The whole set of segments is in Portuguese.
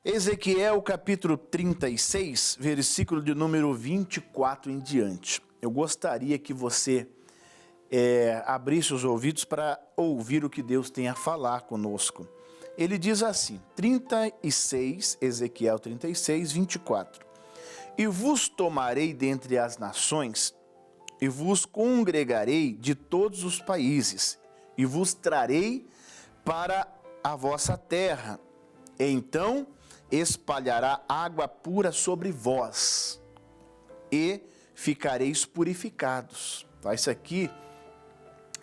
Ezequiel capítulo 36, versículo de número 24 em diante. Eu gostaria que você abrisse os ouvidos para ouvir o que Deus tem a falar conosco. Ele diz assim, Ezequiel 36, 24. E vos tomarei dentre as nações, e vos congregarei de todos os países, e vos trarei para a vossa terra. Então espalhará água pura sobre vós, e ficareis purificados. Tá, isso aqui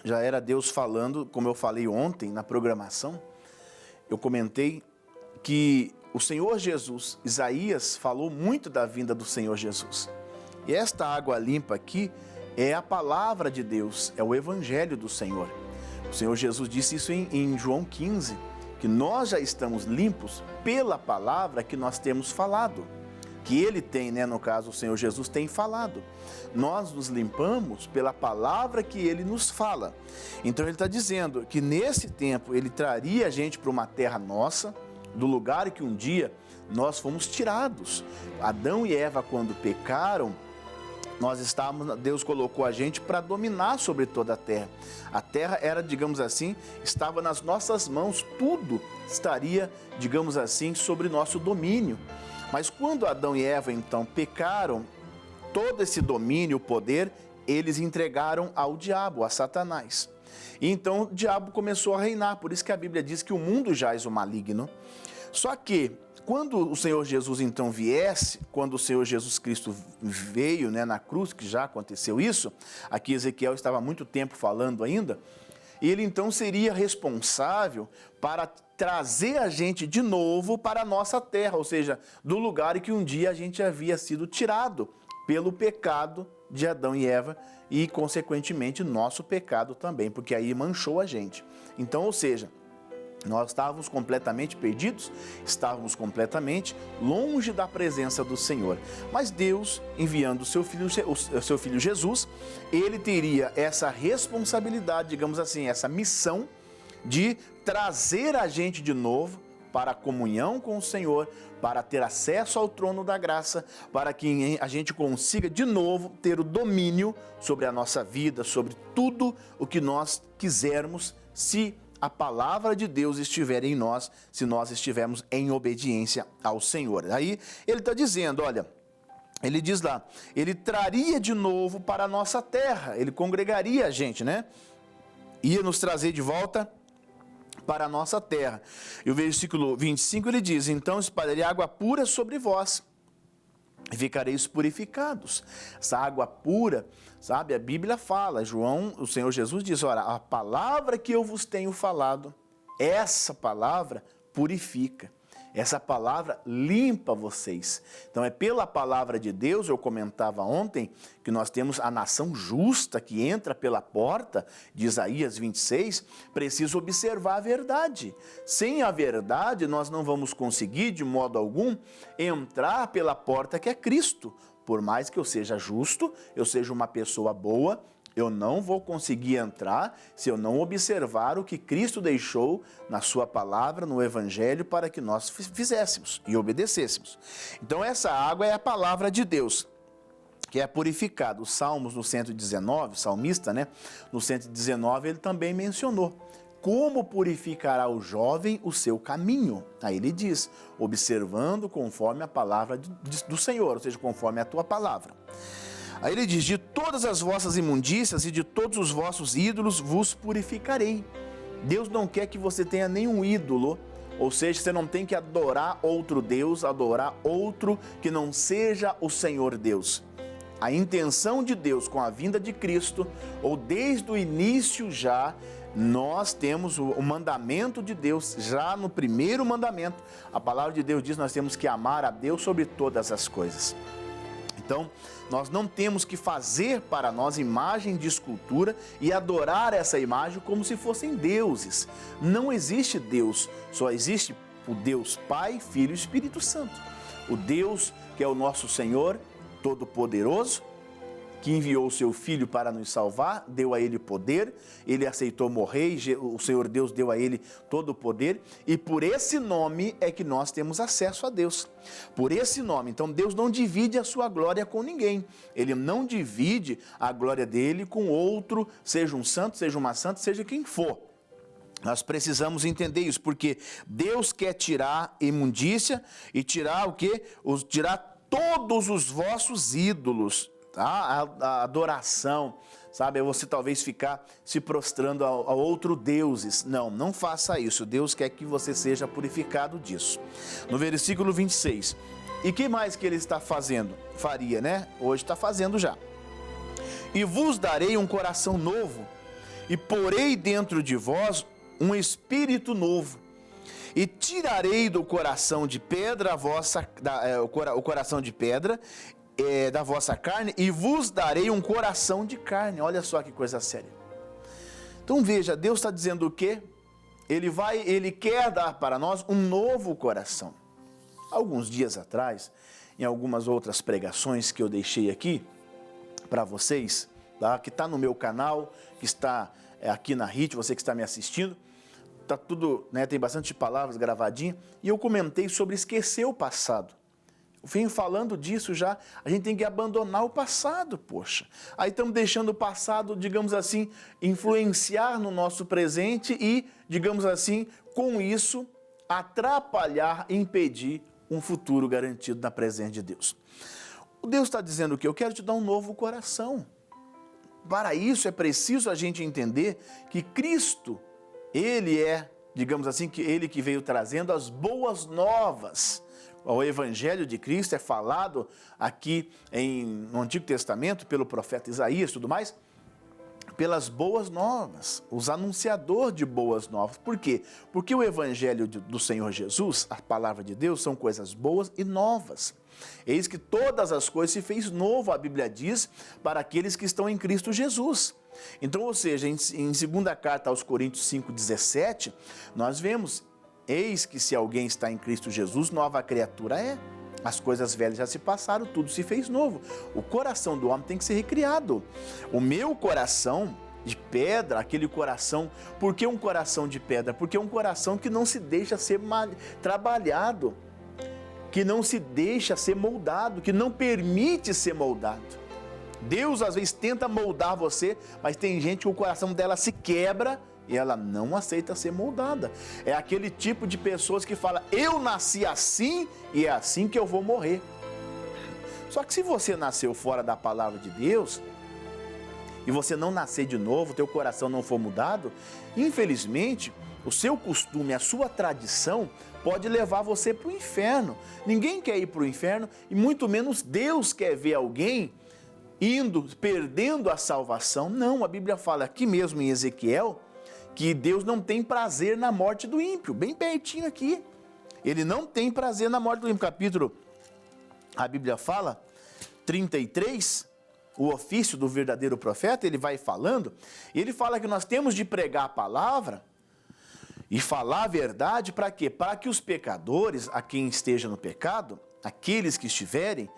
já era Deus falando, como eu falei ontem na programação. Eu comentei que o Senhor Jesus, Isaías, falou muito da vinda do Senhor Jesus. E esta água limpa aqui é a palavra de Deus, é o Evangelho do Senhor. O Senhor Jesus disse isso em João 15, que nós já estamos limpos pela palavra que nós temos falado. Que Ele tem, no caso o Senhor Jesus tem falado. Nós nos limpamos pela palavra que Ele nos fala. Então Ele está dizendo que nesse tempo Ele traria a gente para uma terra nossa, do lugar que um dia nós fomos tirados. Adão e Eva, quando pecaram, Deus colocou a gente para dominar sobre toda a terra. A terra era, digamos assim, estava nas nossas mãos, tudo estaria, digamos assim, sobre nosso domínio. Mas quando Adão e Eva então pecaram, todo esse domínio, o poder, eles entregaram ao diabo, a Satanás. E então o diabo começou a reinar, por isso que a Bíblia diz que o mundo jaz o maligno. Só que quando o Senhor Jesus então viesse, quando o Senhor Jesus Cristo veio na cruz, que já aconteceu isso, aqui Ezequiel estava há muito tempo falando ainda, ele então seria responsável para trazer a gente de novo para a nossa terra, ou seja, do lugar em que um dia a gente havia sido tirado pelo pecado de Adão e Eva e, consequentemente, nosso pecado também, porque aí manchou a gente. Então, ou seja, nós estávamos completamente perdidos, estávamos completamente longe da presença do Senhor. Mas Deus, enviando o seu filho Jesus, ele teria essa responsabilidade, digamos assim, essa missão de trazer a gente de novo para a comunhão com o Senhor, para ter acesso ao trono da graça, para que a gente consiga de novo ter o domínio sobre a nossa vida, sobre tudo o que nós quisermos, se a palavra de Deus estiver em nós, se nós estivermos em obediência ao Senhor. Aí ele está dizendo, olha, ele diz lá, ele traria de novo para a nossa terra, ele congregaria a gente, ia nos trazer de volta para a nossa terra. E o versículo 25 ele diz, então espalharei água pura sobre vós, e ficareis purificados. Essa água pura, sabe, a Bíblia fala, o Senhor Jesus diz, olha, a palavra que eu vos tenho falado, essa palavra purifica. Essa palavra limpa vocês. Então é pela palavra de Deus, eu comentava ontem, que nós temos a nação justa que entra pela porta de Isaías 26, precisa observar a verdade. Sem a verdade nós não vamos conseguir de modo algum entrar pela porta que é Cristo. Por mais que eu seja justo, eu seja uma pessoa boa, eu não vou conseguir entrar se eu não observar o que Cristo deixou na sua palavra, no Evangelho, para que nós fizéssemos e obedecêssemos. Então essa água é a palavra de Deus, que é purificada. Os Salmos no 119, o salmista, no 119, ele também mencionou. Como purificará o jovem o seu caminho? Aí ele diz, observando conforme a palavra do Senhor, ou seja, conforme a tua palavra. Aí ele diz, de todas as vossas imundícias e de todos os vossos ídolos vos purificarei. Deus não quer que você tenha nenhum ídolo, ou seja, você não tem que adorar outro Deus, adorar outro que não seja o Senhor Deus. A intenção de Deus com a vinda de Cristo, ou desde o início já, nós temos o mandamento de Deus, já no primeiro mandamento, a palavra de Deus diz que nós temos que amar a Deus sobre todas as coisas. Então, nós não temos que fazer para nós imagem de escultura e adorar essa imagem como se fossem deuses. Não existe Deus, só existe o Deus Pai, Filho e Espírito Santo. O Deus que é o nosso Senhor Todo-Poderoso, que enviou o seu Filho para nos salvar, deu a ele poder, ele aceitou morrer, o Senhor Deus deu a ele todo o poder, e por esse nome é que nós temos acesso a Deus. Por esse nome. Então Deus não divide a sua glória com ninguém. Ele não divide a glória dele com outro, seja um santo, seja uma santa, seja quem for. Nós precisamos entender isso, porque Deus quer tirar imundícia e tirar o quê? Tirar todos os vossos ídolos. Tá? A adoração, sabe? É você talvez ficar se prostrando a outros deuses. Não, não faça isso. Deus quer que você seja purificado disso. No versículo 26. E que mais que ele está fazendo? Faria, né? Hoje está fazendo já. E vos darei um coração novo, e porei dentro de vós um espírito novo. E tirarei do coração de pedra o coração de pedra, da vossa carne, e vos darei um coração de carne. Olha só que coisa séria. Então veja, Deus está dizendo o quê? Ele quer dar para nós um novo coração. Alguns dias atrás, em algumas outras pregações que eu deixei aqui para vocês, tá? Que está no meu canal, que está aqui na RIT, você que está me assistindo, tá tudo, né, tem bastante palavras gravadinhas, e eu comentei sobre esquecer o passado. Eu venho falando disso já, a gente tem que abandonar o passado, poxa. Aí estamos deixando o passado, digamos assim, influenciar no nosso presente e, digamos assim, com isso, atrapalhar, impedir um futuro garantido na presença de Deus. O Deus está dizendo o quê? Eu quero te dar um novo coração. Para isso é preciso a gente entender que Cristo, Ele é, digamos assim, que Ele que veio trazendo as boas novas. O Evangelho de Cristo é falado aqui no Antigo Testamento pelo profeta Isaías e tudo mais, pelas boas novas, os anunciadores de boas novas. Por quê? Porque o Evangelho do Senhor Jesus, a palavra de Deus, são coisas boas e novas. Eis que todas as coisas se fez novo, a Bíblia diz, para aqueles que estão em Cristo Jesus. Então, ou seja, em 2ª carta aos Coríntios 5,17, nós vemos: eis que se alguém está em Cristo Jesus, nova criatura é. As coisas velhas já se passaram, tudo se fez novo. O coração do homem tem que ser recriado. O meu coração de pedra, aquele coração... Por que um coração de pedra? Porque é um coração que não se deixa ser trabalhado, que não se deixa ser moldado, que não permite ser moldado. Deus às vezes tenta moldar você, mas tem gente que o coração dela se quebra e ela não aceita ser moldada. É aquele tipo de pessoas que fala: eu nasci assim e é assim que eu vou morrer. Só que se você nasceu fora da palavra de Deus e você não nascer de novo, teu coração não for mudado, infelizmente o seu costume, a sua tradição pode levar você para o inferno. Ninguém quer ir para o inferno e muito menos Deus quer ver alguém perdendo a salvação. Não, a Bíblia fala aqui mesmo em Ezequiel que Deus não tem prazer na morte do ímpio, bem pertinho aqui. Ele não tem prazer na morte do ímpio. Capítulo, a Bíblia fala, 33, o ofício do verdadeiro profeta, ele vai falando, e ele fala que nós temos de pregar a palavra e falar a verdade para quê? Para que os pecadores, a quem esteja no pecado, aqueles que estiverem,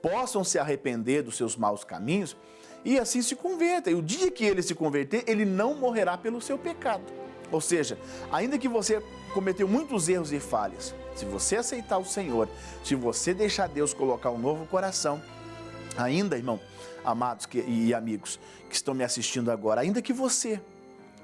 possam se arrepender dos seus maus caminhos e assim se converta. E o dia que ele se converter, ele não morrerá pelo seu pecado. Ou seja, ainda que você cometeu muitos erros e falhas, se você aceitar o Senhor, se você deixar Deus colocar um novo coração, ainda, irmão, amados e amigos que estão me assistindo agora, ainda que você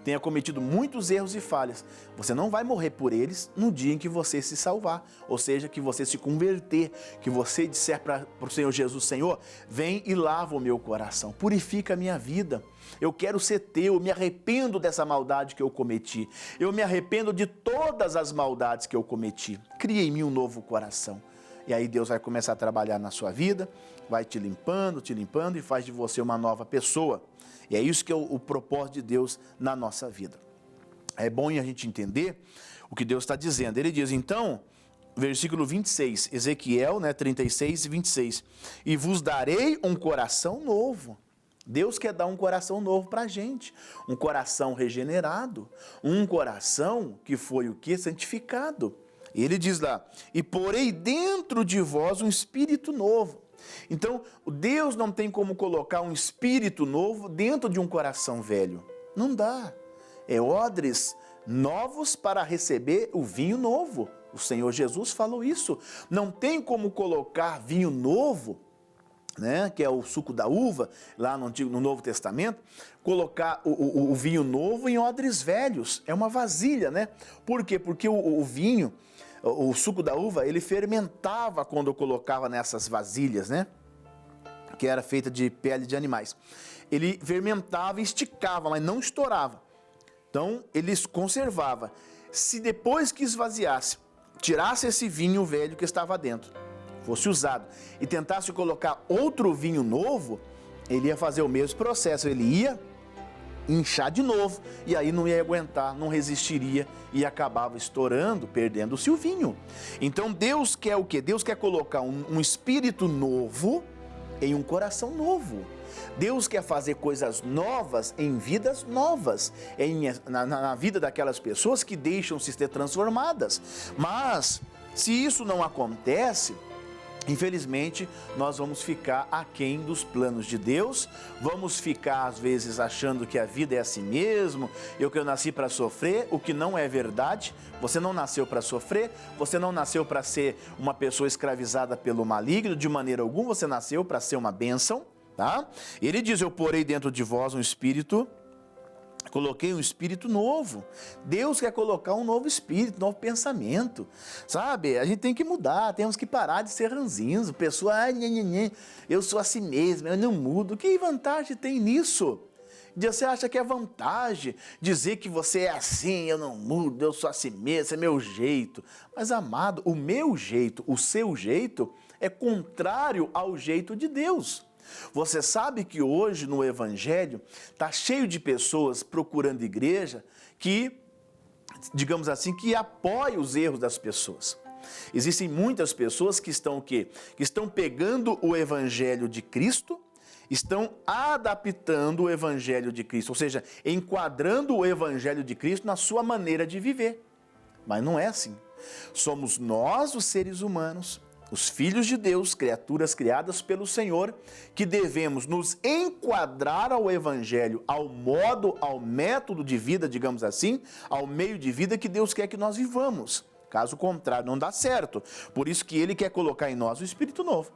tenha cometido muitos erros e falhas, você não vai morrer por eles no dia em que você se salvar, ou seja, que você se converter, que você disser para o Senhor Jesus: Senhor, vem e lava o meu coração, purifica a minha vida, eu quero ser teu, eu me arrependo dessa maldade que eu cometi, eu me arrependo de todas as maldades que eu cometi, cria em mim um novo coração. E aí Deus vai começar a trabalhar na sua vida, vai te limpando e faz de você uma nova pessoa. E é isso que é o propósito de Deus na nossa vida. É bom a gente entender o que Deus está dizendo. Ele diz, então, versículo 26, Ezequiel, 36 e 26, e vos darei um coração novo. Deus quer dar um coração novo para a gente, um coração regenerado, um coração que foi o quê? Santificado. E ele diz lá, e porei dentro de vós um espírito novo. Então, Deus não tem como colocar um espírito novo dentro de um coração velho. Não dá. É odres novos para receber o vinho novo. O Senhor Jesus falou isso. Não tem como colocar vinho novo, né, que é o suco da uva, lá no Novo Testamento, colocar o vinho novo em odres velhos. É uma vasilha, né? Por quê? Porque o vinho, o suco da uva, ele fermentava quando eu colocava nessas vasilhas, né? Que era feita de pele de animais. Ele fermentava e esticava, mas não estourava. Então, ele conservava. Se depois que esvaziasse, tirasse esse vinho velho que estava dentro, fosse usado, e tentasse colocar outro vinho novo, ele ia fazer o mesmo processo. Ele ia inchar de novo, e aí não ia aguentar, não resistiria, e acabava estourando, perdendo-se o vinho. Então, Deus quer o quê? Deus quer colocar um espírito novo em um coração novo. Deus quer fazer coisas novas em vidas novas, na vida daquelas pessoas que deixam-se ser transformadas. Mas, se isso não acontece, infelizmente, nós vamos ficar aquém dos planos de Deus, vamos ficar, às vezes, achando que a vida é assim mesmo, eu nasci para sofrer, o que não é verdade. Você não nasceu para sofrer, você não nasceu para ser uma pessoa escravizada pelo maligno, de maneira alguma, você nasceu para ser uma bênção, tá? Ele diz, eu porei dentro de vós um espírito, coloquei um espírito novo. Deus quer colocar um novo espírito, um novo pensamento, sabe? A gente tem que mudar, temos que parar de ser ranzinhos. Pessoa, eu sou assim mesmo, eu não mudo. Que vantagem tem nisso? Você acha que é vantagem dizer que você é assim, eu não mudo, eu sou assim mesmo, esse é meu jeito. Mas, amado, o meu jeito, o seu jeito, é contrário ao jeito de Deus. Você sabe que hoje no Evangelho está cheio de pessoas procurando igreja que, digamos assim, que apoia os erros das pessoas. Existem muitas pessoas que estão o quê? Que estão pegando o Evangelho de Cristo, estão adaptando o Evangelho de Cristo, ou seja, enquadrando o Evangelho de Cristo na sua maneira de viver. Mas não é assim. Somos nós, os seres humanos, os filhos de Deus, criaturas criadas pelo Senhor, que devemos nos enquadrar ao Evangelho, ao modo, ao método de vida, digamos assim, ao meio de vida que Deus quer que nós vivamos. Caso contrário, não dá certo. Por isso que Ele quer colocar em nós um espírito novo,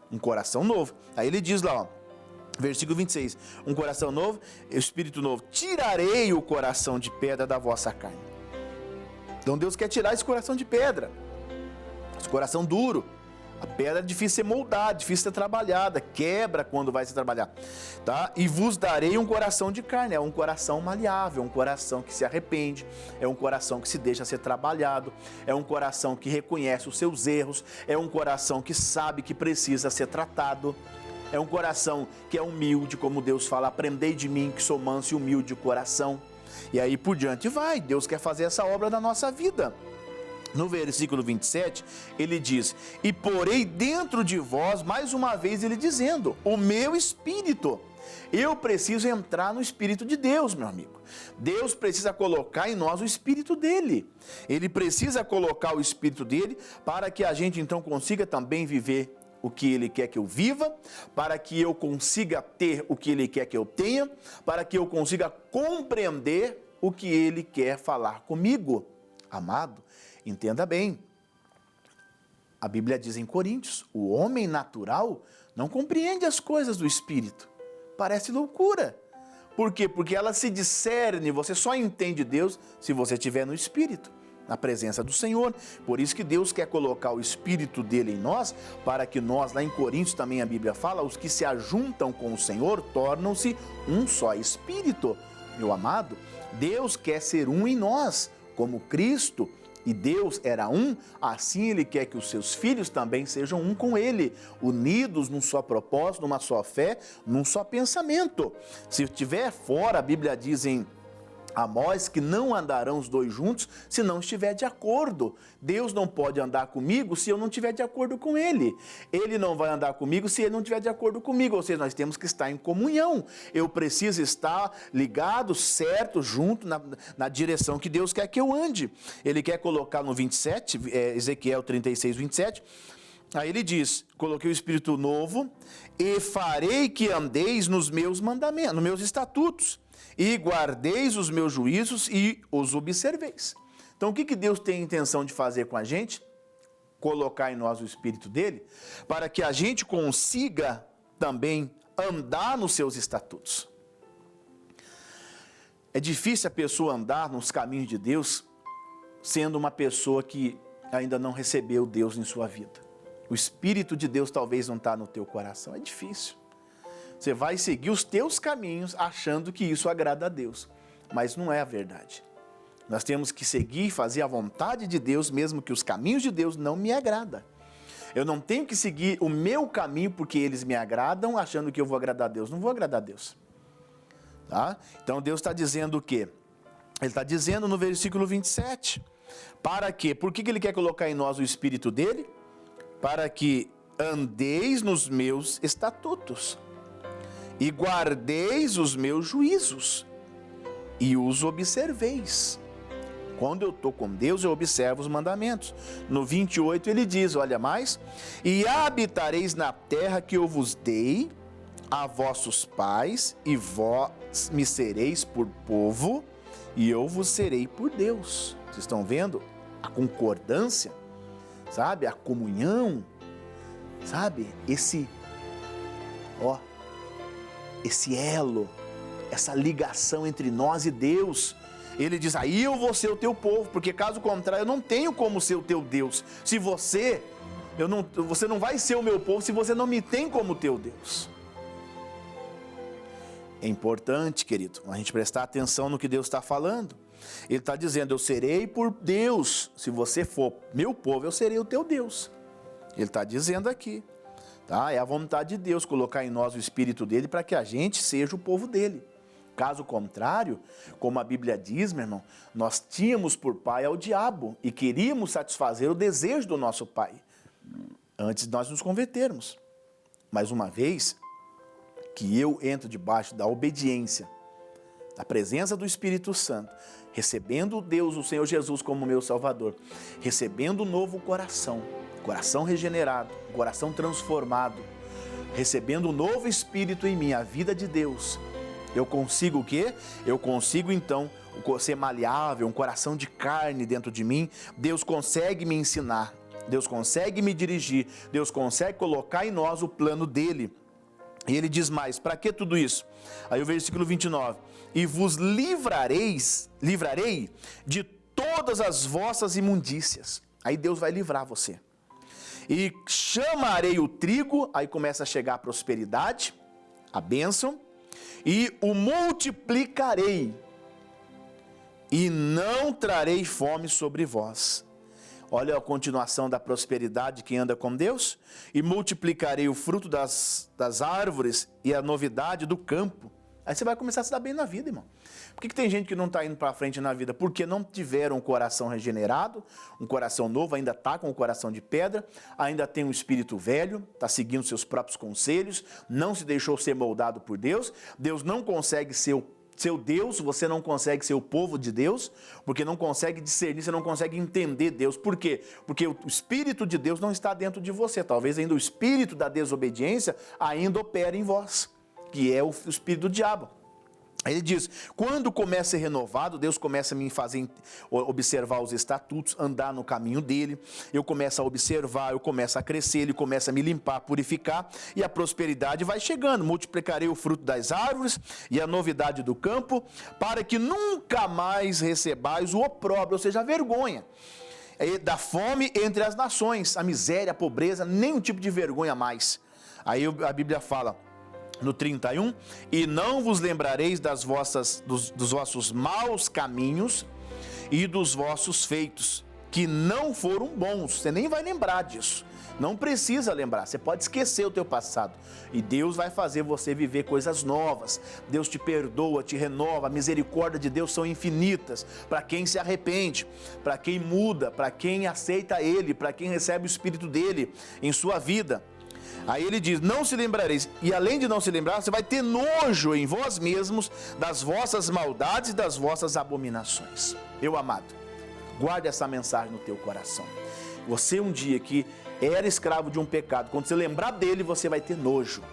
um coração novo. Aí Ele diz lá, ó, versículo 26, um coração novo, espírito novo, tirarei o coração de pedra da vossa carne. Então Deus quer tirar esse coração de pedra, esse coração duro. A pedra é difícil de ser moldada, difícil de ser trabalhada, quebra quando vai se trabalhar, tá? E vos darei um coração de carne, é um coração maleável, um coração que se arrepende, é um coração que se deixa ser trabalhado, é um coração que reconhece os seus erros, é um coração que sabe que precisa ser tratado, é um coração que é humilde, como Deus fala, aprendei de mim que sou manso e humilde de coração. E aí por diante vai, Deus quer fazer essa obra na nossa vida. No versículo 27, ele diz, e porei dentro de vós, mais uma vez ele dizendo, o meu espírito. Eu preciso entrar no Espírito de Deus, meu amigo. Deus precisa colocar em nós o Espírito dele. Ele precisa colocar o Espírito dele para que a gente então consiga também viver o que Ele quer que eu viva, para que eu consiga ter o que Ele quer que eu tenha, para que eu consiga compreender o que Ele quer falar comigo. Amado, entenda bem, a Bíblia diz em Coríntios, o homem natural não compreende as coisas do Espírito. Parece loucura. Por quê? Porque ela se discerne, você só entende Deus se você estiver no Espírito, na presença do Senhor. Por isso que Deus quer colocar o Espírito dele em nós, para que nós, lá em Coríntios também a Bíblia fala, os que se ajuntam com o Senhor tornam-se um só Espírito. Meu amado, Deus quer ser um em nós, como Cristo e Deus era um, assim Ele quer que os seus filhos também sejam um com Ele, unidos num só propósito, numa só fé, num só pensamento. Se estiver fora, a Bíblia diz em Amós que não andarão os dois juntos se não estiver de acordo. Deus não pode andar comigo se eu não estiver de acordo com Ele. Ele não vai andar comigo se Ele não estiver de acordo comigo. Ou seja, nós temos que estar em comunhão. Eu preciso estar ligado, certo, junto, na direção que Deus quer que eu ande. Ele quer colocar no 27, Ezequiel 36, 27, Aí ele diz, coloquei o Espírito novo e farei que andeis nos meus mandamentos, nos meus estatutos, e guardeis os meus juízos e os observeis. Então o que Deus tem a intenção de fazer com a gente? Colocar em nós o Espírito dele, para que a gente consiga também andar nos seus estatutos. É difícil a pessoa andar nos caminhos de Deus, sendo uma pessoa que ainda não recebeu Deus em sua vida. O Espírito de Deus talvez não está no teu coração, é difícil. Você vai seguir os teus caminhos achando que isso agrada a Deus, mas não é a verdade. Nós temos que seguir e fazer a vontade de Deus, mesmo que os caminhos de Deus não me agradam. Eu não tenho que seguir o meu caminho porque eles me agradam, achando que eu vou agradar a Deus. Não vou agradar a Deus. Tá? Então Deus está dizendo o quê? Ele está dizendo no versículo 27. Para quê? Por que Ele quer colocar em nós o Espírito dele? Para que andeis nos meus estatutos e guardeis os meus juízos e os observeis. Quando eu estou com Deus, eu observo os mandamentos. No 28 ele diz, olha mais, e habitareis na terra que eu vos dei a vossos pais, e vós me sereis por povo, e eu vos serei por Deus. Vocês estão vendo a concordância, sabe? A comunhão, sabe? Esse elo, essa ligação entre nós e Deus. Ele diz, aí eu vou ser o teu povo, porque caso contrário eu não tenho como ser o teu Deus. Se você não vai ser o meu povo se você não me tem como teu Deus. É importante, querido, a gente prestar atenção no que Deus está falando. Ele está dizendo, eu serei por Deus. Se você for meu povo, eu serei o teu Deus. Ele está dizendo aqui. Tá? É a vontade de Deus colocar em nós o Espírito dele para que a gente seja o povo dele. Caso contrário, como a Bíblia diz, meu irmão, nós tínhamos por pai ao diabo e queríamos satisfazer o desejo do nosso pai antes de nós nos convertermos. Mas uma vez que eu entro debaixo da obediência, da presença do Espírito Santo, recebendo Deus, o Senhor Jesus como meu Salvador, recebendo um novo coração, coração regenerado, coração transformado, recebendo um novo Espírito em mim, a vida de Deus, eu consigo o quê? Eu consigo então ser maleável, um coração de carne dentro de mim. Deus consegue me ensinar, Deus consegue me dirigir, Deus consegue colocar em nós o plano dele. E ele diz mais, para que tudo isso? Aí o versículo 29, e vos livrarei de todas as vossas imundícias. Aí Deus vai livrar você. E chamarei o trigo, aí começa a chegar a prosperidade, a bênção, e o multiplicarei, e não trarei fome sobre vós. Olha a continuação da prosperidade que anda com Deus. E multiplicarei o fruto das árvores e a novidade do campo. Aí você vai começar a se dar bem na vida, irmão. Por que tem gente que não está indo para frente na vida? Porque não tiveram um coração regenerado, um coração novo, ainda está com o coração de pedra, ainda tem um espírito velho, está seguindo seus próprios conselhos, não se deixou ser moldado por Deus. Deus não consegue ser o seu Deus, você não consegue ser o povo de Deus, porque não consegue discernir, você não consegue entender Deus. Por quê? Porque o Espírito de Deus não está dentro de você. Talvez ainda o espírito da desobediência ainda opera em vós, que é o espírito do diabo. Ele diz, quando começa a ser renovado, Deus começa a me fazer observar os estatutos, andar no caminho dele, eu começo a observar, eu começo a crescer, ele começa a me limpar, purificar, e a prosperidade vai chegando. Multiplicarei o fruto das árvores e a novidade do campo, para que nunca mais recebais o opróbrio, ou seja, a vergonha da fome entre as nações, a miséria, a pobreza, nenhum tipo de vergonha mais. Aí a Bíblia fala, no 31, e não vos lembrareis dos vossos maus caminhos e dos vossos feitos, que não foram bons. Você nem vai lembrar disso. Não precisa lembrar, você pode esquecer o teu passado. E Deus vai fazer você viver coisas novas. Deus te perdoa, te renova, a misericórdia de Deus são infinitas. Para quem se arrepende, para quem muda, para quem aceita Ele, para quem recebe o Espírito dEle em sua vida. Aí ele diz, não se lembrareis, e além de não se lembrar, você vai ter nojo em vós mesmos das vossas maldades e das vossas abominações. Meu amado, guarde essa mensagem no teu coração. Você um dia que era escravo de um pecado, quando você lembrar dele, você vai ter nojo.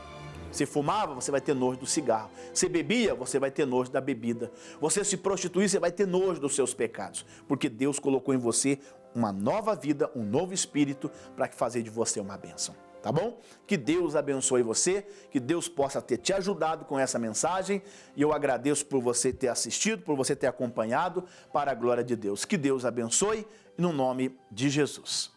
Você fumava, você vai ter nojo do cigarro. Você bebia, você vai ter nojo da bebida. Você se prostituir, você vai ter nojo dos seus pecados. Porque Deus colocou em você uma nova vida, um novo espírito, para fazer de você uma bênção. Tá bom? Que Deus abençoe você, que Deus possa ter te ajudado com essa mensagem. E eu agradeço por você ter assistido, por você ter acompanhado, para a glória de Deus. Que Deus abençoe, no nome de Jesus.